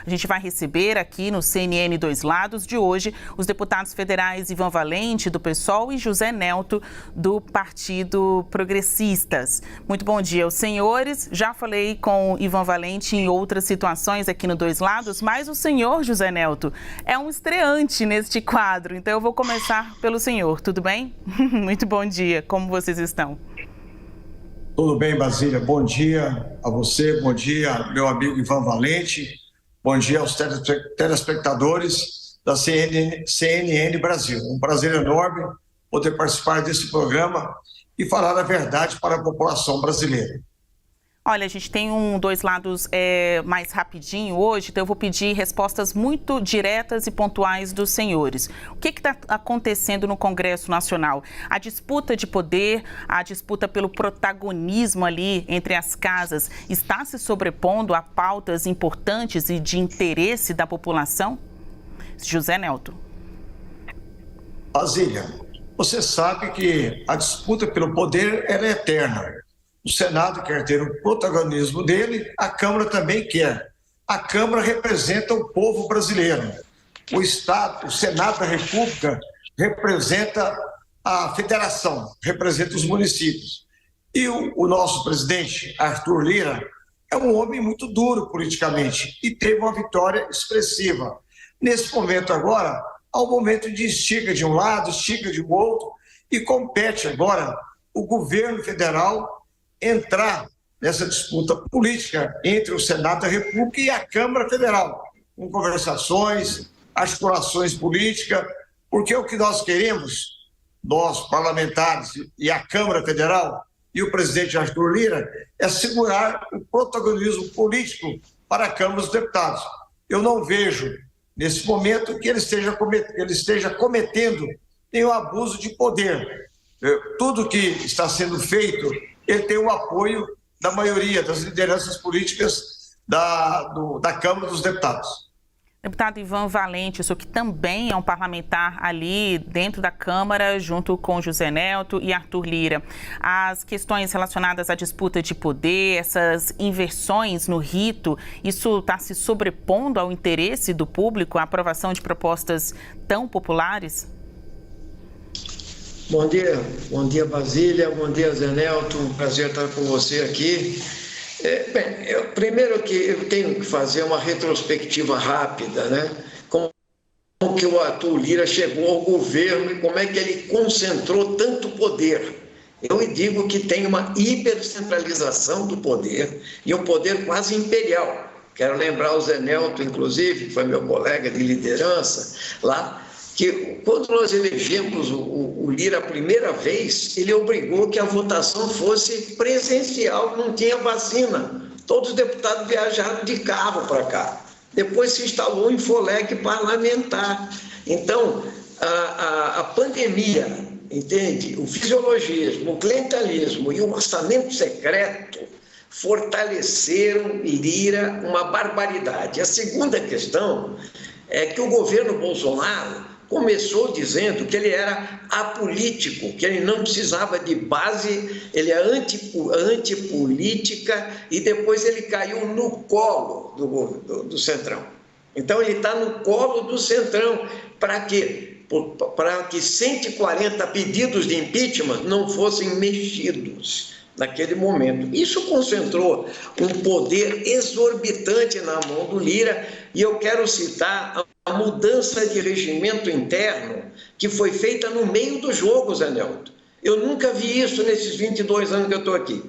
A gente vai receber aqui no CNN Dois Lados de hoje os deputados federais Ivan Valente, do PSOL, e José Nelto, do Partido Progressistas. Muito bom dia aos senhores. Já falei com Ivan Valente em outras situações aqui no Dois Lados, mas o senhor, José Nelto, é um estreante neste quadro, então eu vou começar pelo senhor, tudo bem? Muito bom dia, como vocês estão? Tudo bem, Basília. Bom dia a você, bom dia, meu amigo Ivan Valente, bom dia aos telespectadores da CNN Brasil. Um prazer enorme poder participar desse programa e falar a verdade para a população brasileira. Olha, a gente tem Dois Lados mais rapidinho hoje, então eu vou pedir respostas muito diretas e pontuais dos senhores. O que está acontecendo no Congresso Nacional? A disputa de poder, a disputa pelo protagonismo ali entre as casas, está se sobrepondo a pautas importantes e de interesse da população? José Nelto. Basília, você sabe que a disputa pelo poder ela é eterna. O Senado quer ter o protagonismo dele, a Câmara também quer. A Câmara representa o povo brasileiro. O Estado, o Senado da República representa a federação, representa os municípios. E o nosso presidente, Arthur Lira, é um homem muito duro politicamente e teve uma vitória expressiva. Nesse momento agora, há um momento de estiga de um lado, estiga de outro, e compete agora o governo federal entrar nessa disputa política entre o Senado da República e a Câmara Federal, com conversações, articulações políticas, porque o que nós queremos, nós parlamentares e a Câmara Federal e o presidente Arthur Lira, é segurar o protagonismo político para a Câmara dos Deputados. Eu não vejo, nesse momento, que ele esteja cometendo nenhum abuso de poder. Tudo que está sendo feito, ele tem o apoio da maioria das lideranças políticas da Câmara dos Deputados. Deputado Ivan Valente, o senhor que também é um parlamentar ali dentro da Câmara, junto com José Nelto e Arthur Lira. As questões relacionadas à disputa de poder, essas inversões no rito, isso está se sobrepondo ao interesse do público, a aprovação de propostas tão populares? Bom dia Basília, bom dia Zé Nelto, um prazer estar com você aqui. Primeiro que eu tenho que fazer uma retrospectiva rápida, né? Como que o Arthur Lira chegou ao governo e como é que ele concentrou tanto poder. Eu digo que tem uma hipercentralização do poder e um poder quase imperial. Quero lembrar o Zé Nelto, inclusive, que foi meu colega de liderança lá, que quando nós elegemos o Lira a primeira vez, ele obrigou que a votação fosse presencial, não tinha vacina. Todos os deputados viajaram de carro para cá. Depois se instalou um infoleque parlamentar. Então, a pandemia, entende? O fisiologismo, o clientelismo e o orçamento secreto fortaleceram Lira uma barbaridade. A segunda questão é que o governo Bolsonaro começou dizendo que ele era apolítico, que ele não precisava de base, ele é antipolítica, e depois ele caiu no colo do Centrão. Então ele está no colo do Centrão. Para quê? Para que 140 pedidos de impeachment não fossem mexidos naquele momento. Isso concentrou um poder exorbitante na mão do Lira, e eu quero citar a mudança de regimento interno que foi feita no meio do jogo, Zé Nelto. Eu nunca vi isso nesses 22 anos que eu estou aqui.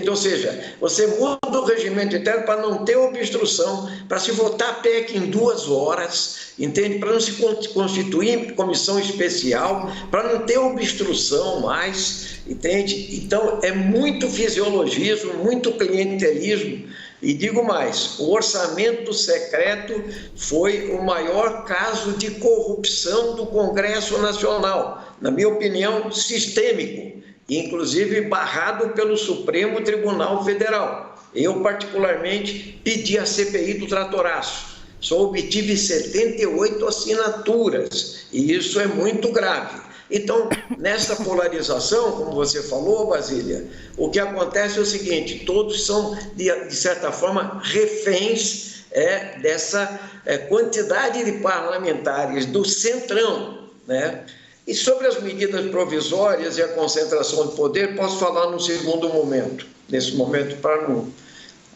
Ou seja, você muda o regimento interno para não ter obstrução, para se votar PEC em 2 horas, entende? Para não se constituir comissão especial, para não ter obstrução mais, entende? Então, é muito fisiologismo, muito clientelismo. E digo mais, o orçamento secreto foi o maior caso de corrupção do Congresso Nacional, na minha opinião, sistêmico, inclusive barrado pelo Supremo Tribunal Federal. Eu, particularmente, pedi a CPI do Tratoraço. Só obtive 78 assinaturas, e isso é muito grave. Então, nessa polarização, como você falou, Basília, o que acontece é o seguinte: todos são, de certa forma, reféns dessa quantidade de parlamentares do Centrão, né? E sobre as medidas provisórias e a concentração de poder, posso falar num segundo momento, nesse momento, para não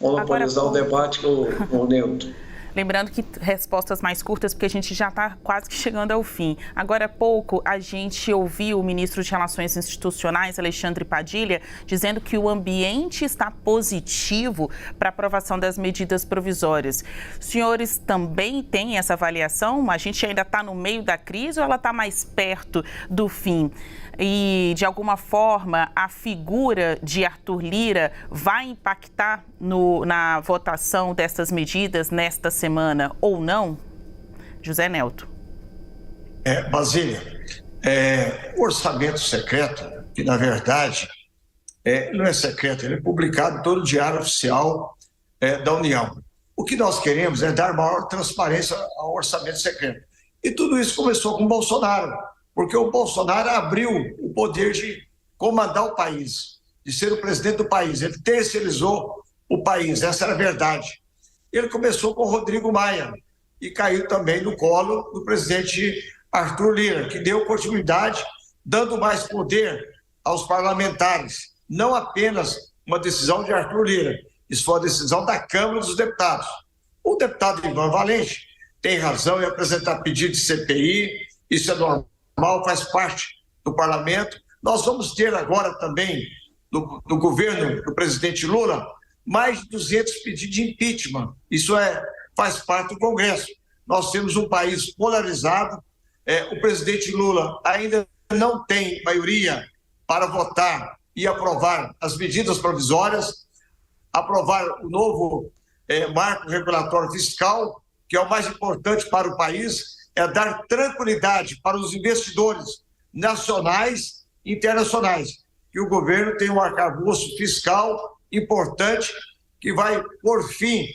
monopolizar o debate com o Neuto. Lembrando que respostas mais curtas, porque a gente já está quase que chegando ao fim. Agora há pouco, a gente ouviu o ministro de Relações Institucionais, Alexandre Padilha, dizendo que o ambiente está positivo para a aprovação das medidas provisórias. Os senhores também têm essa avaliação? A gente ainda está no meio da crise ou ela está mais perto do fim? E, de alguma forma, a figura de Arthur Lira vai impactar na votação dessas medidas nesta semana ou não? José Nelto. Basília, o orçamento secreto, que na verdade não é secreto, ele é publicado em todo o Diário Oficial da União. O que nós queremos é dar maior transparência ao orçamento secreto. E tudo isso começou com Bolsonaro, porque o Bolsonaro abriu o poder de comandar o país, de ser o presidente do país. Ele terceirizou o país, essa era a verdade. Ele começou com o Rodrigo Maia e caiu também no colo do presidente Arthur Lira, que deu continuidade, dando mais poder aos parlamentares. Não apenas uma decisão de Arthur Lira, isso foi uma decisão da Câmara dos Deputados. O deputado Ivan Valente tem razão em apresentar pedido de CPI, isso é normal, faz parte do parlamento. Nós vamos ter agora também, do governo do presidente Lula, mais de 200 pedidos de impeachment. Isso faz parte do Congresso. Nós temos um país polarizado. O presidente Lula ainda não tem maioria para votar e aprovar as medidas provisórias, aprovar o novo marco regulatório fiscal, que é o mais importante para o país, é dar tranquilidade para os investidores nacionais e internacionais, que o governo tem um arcabouço fiscal importante que vai pôr fim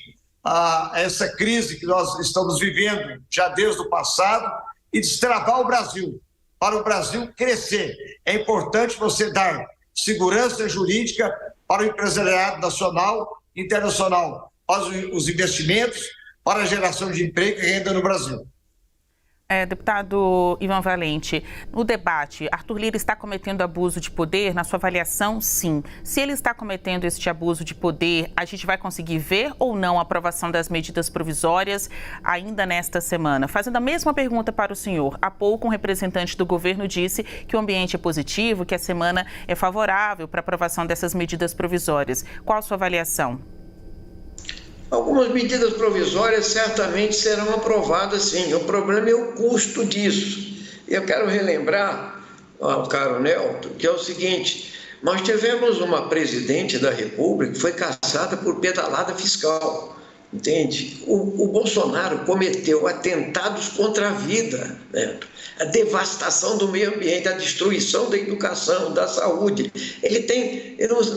a essa crise que nós estamos vivendo já desde o passado e destravar o Brasil, para o Brasil crescer. É importante você dar segurança jurídica para o empresariado nacional e internacional, para os investimentos, para a geração de emprego e renda no Brasil. Deputado Ivan Valente, no debate, Arthur Lira está cometendo abuso de poder? Na sua avaliação, sim. Se ele está cometendo este abuso de poder, a gente vai conseguir ver ou não a aprovação das medidas provisórias ainda nesta semana? Fazendo a mesma pergunta para o senhor. Há pouco, um representante do governo disse que o ambiente é positivo, que a semana é favorável para a aprovação dessas medidas provisórias. Qual a sua avaliação? Algumas medidas provisórias certamente serão aprovadas, sim. O problema é o custo disso. Eu quero relembrar ao caro Nelto que é o seguinte: nós tivemos uma presidente da República que foi caçada por pedalada fiscal, entende? O Bolsonaro cometeu atentados contra a vida, Neto, a devastação do meio ambiente, a destruição da educação, da saúde.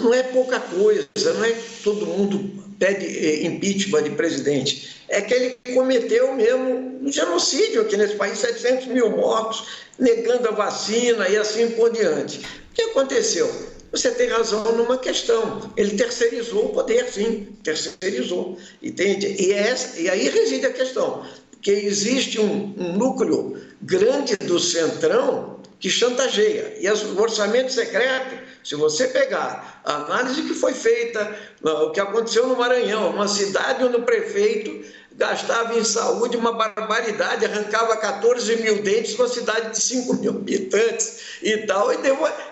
Não é pouca coisa, não é todo mundo pede impeachment de presidente, é que ele cometeu mesmo um genocídio aqui nesse país, 700 mil mortos, negando a vacina e assim por diante. O que aconteceu? Você tem razão numa questão, ele terceirizou o poder, sim, terceirizou, entende? E aí reside a questão, porque existe um núcleo grande do Centrão que chantageia, e o orçamento secreto, se você pegar a análise que foi feita, o que aconteceu no Maranhão, uma cidade onde o prefeito gastava em saúde uma barbaridade, arrancava 14 mil dentes numa cidade de 5 mil habitantes e tal,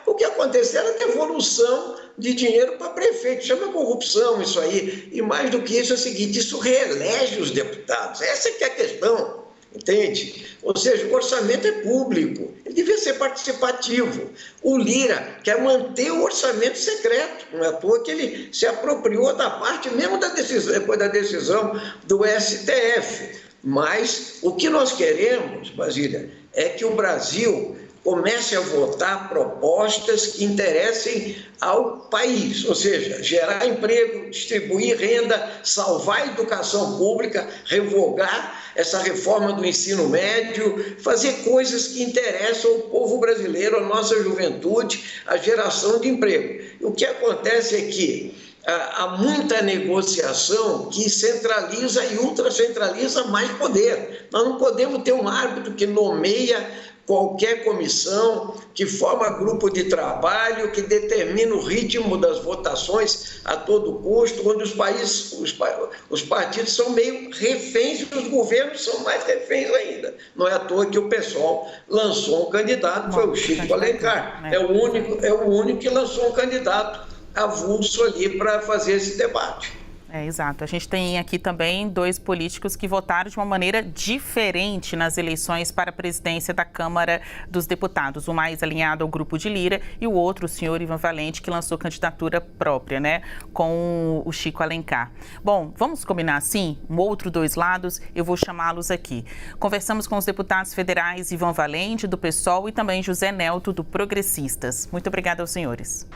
o que aconteceu era devolução de dinheiro para prefeito, chama corrupção isso aí, e mais do que isso é o seguinte, isso reelege os deputados, essa que é a questão. Entende? Ou seja, o orçamento é público, ele devia ser participativo. O Lira quer manter o orçamento secreto, não é à toa que ele se apropriou da parte mesmo da decisão, depois da decisão do STF. Mas o que nós queremos, Basília, é que o Brasil comece a votar propostas que interessem ao país, ou seja, gerar emprego, distribuir renda, salvar a educação pública, revogar essa reforma do ensino médio, fazer coisas que interessam ao povo brasileiro, a nossa juventude, a geração de emprego. O que acontece é que há muita negociação que centraliza e ultracentraliza mais poder. Nós não podemos ter um árbitro que nomeia qualquer comissão, que forma grupo de trabalho, que determina o ritmo das votações a todo custo, onde os partidos são meio reféns e os governos são mais reféns ainda. Não é à toa que o PSOL lançou um candidato, foi o Chico Alencar. É o único que lançou um candidato avulso ali para fazer esse debate. Exato. A gente tem aqui também 2 políticos que votaram de uma maneira diferente nas eleições para a presidência da Câmara dos Deputados. O mais alinhado ao grupo de Lira e o outro, o senhor Ivan Valente, que lançou candidatura própria, né, com o Chico Alencar. Bom, vamos combinar assim? Um outro 2 lados, eu vou chamá-los aqui. Conversamos com os deputados federais Ivan Valente, do PSOL, e também José Nelto, do Progressistas. Muito obrigada aos senhores.